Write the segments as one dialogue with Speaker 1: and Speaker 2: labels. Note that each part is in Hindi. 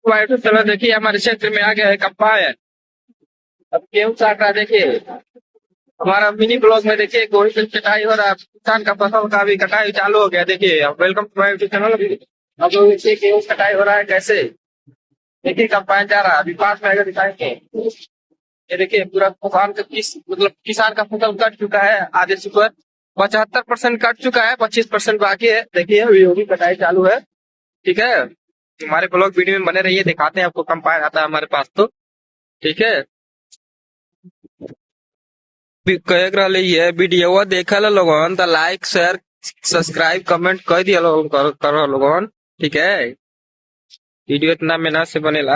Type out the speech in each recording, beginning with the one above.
Speaker 1: वाइट चलो देखिए हमारे क्षेत्र में आ गया है कंपायर। अब गेहूं काट रहा है, देखिए हमारा मिनी ब्लॉग में देखिए गोभी की कटाई हो रहा है, किसान का फसल का भी कटाई चालू हो गया। देखिए अब welcome to my YouTube channel. अब लोग देखिए गेहूं कटाई हो रहा है कैसे, देखिए कंपायर जा रहा है, अभी पास में आएगा दिखाएंगे। ये देखिए पूरा किसान का मतलब किसान का फसल कट चुका है, आधे से ऊपर 75% कट चुका है, 25% बाकी है। देखिए अभी वो भी कटाई चालू है। ठीक है, हमारे ब्लॉग वीडियो में बने रहिए, दिखाते हैं आपको कंपायर आता है हमारे पास तो। ठीक है, कह रहा है वीडियो देखल लोगन तो लाइक शेयर सब्सक्राइब कमेंट कर दिया लोगन, करो लोगन। ठीक है, वीडियो इतना मेहनत से बनेला,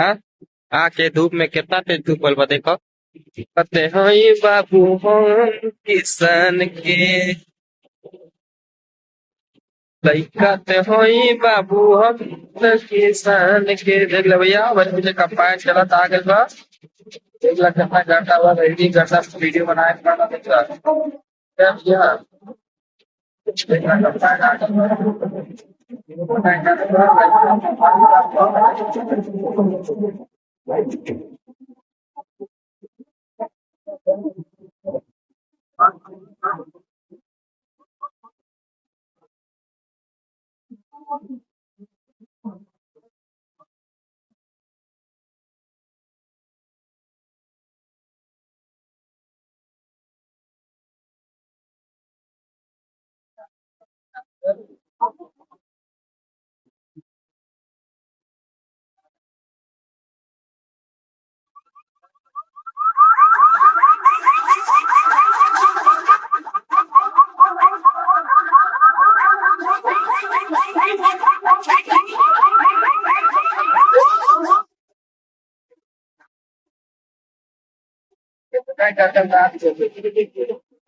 Speaker 1: आके धूप में कितना तेज धूप बल देखो। कहते हैं बाबू हम किसान के लइका ते होई बाबू हम किसान के। देख ले भैया बच्चे कंपायर चला आ गए बा, देख ला कितना घंटा हुआ रेडी करना, वीडियो बनाए करना। देख ला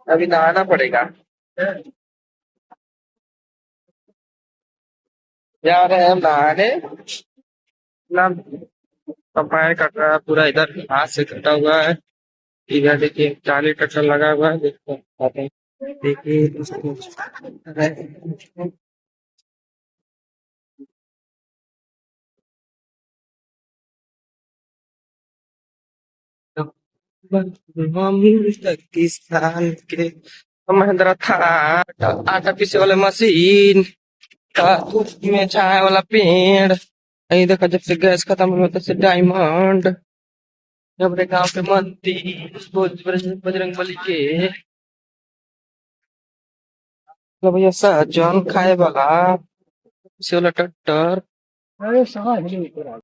Speaker 1: अभी नहाना पड़ेगा यार, हम नहाने ना। कंपायर कट रहा है पूरा, इधर हाथ से कटा हुआ है। इधर देखिए 40 कट्टा लगा हुआ है, देखो आते हैं। देखिए उसको हम किसान के महिंद्रा था आटा पीसे वाले मशीन का, धूप में छाया वाला पेड़। यही देखो जब से गैस खत्म हुआ तब से डायमंड, जब रे गाँव के मंदिर बजरंग बली के। तो भैया सहजन खाए वाला से वाला टट्टर।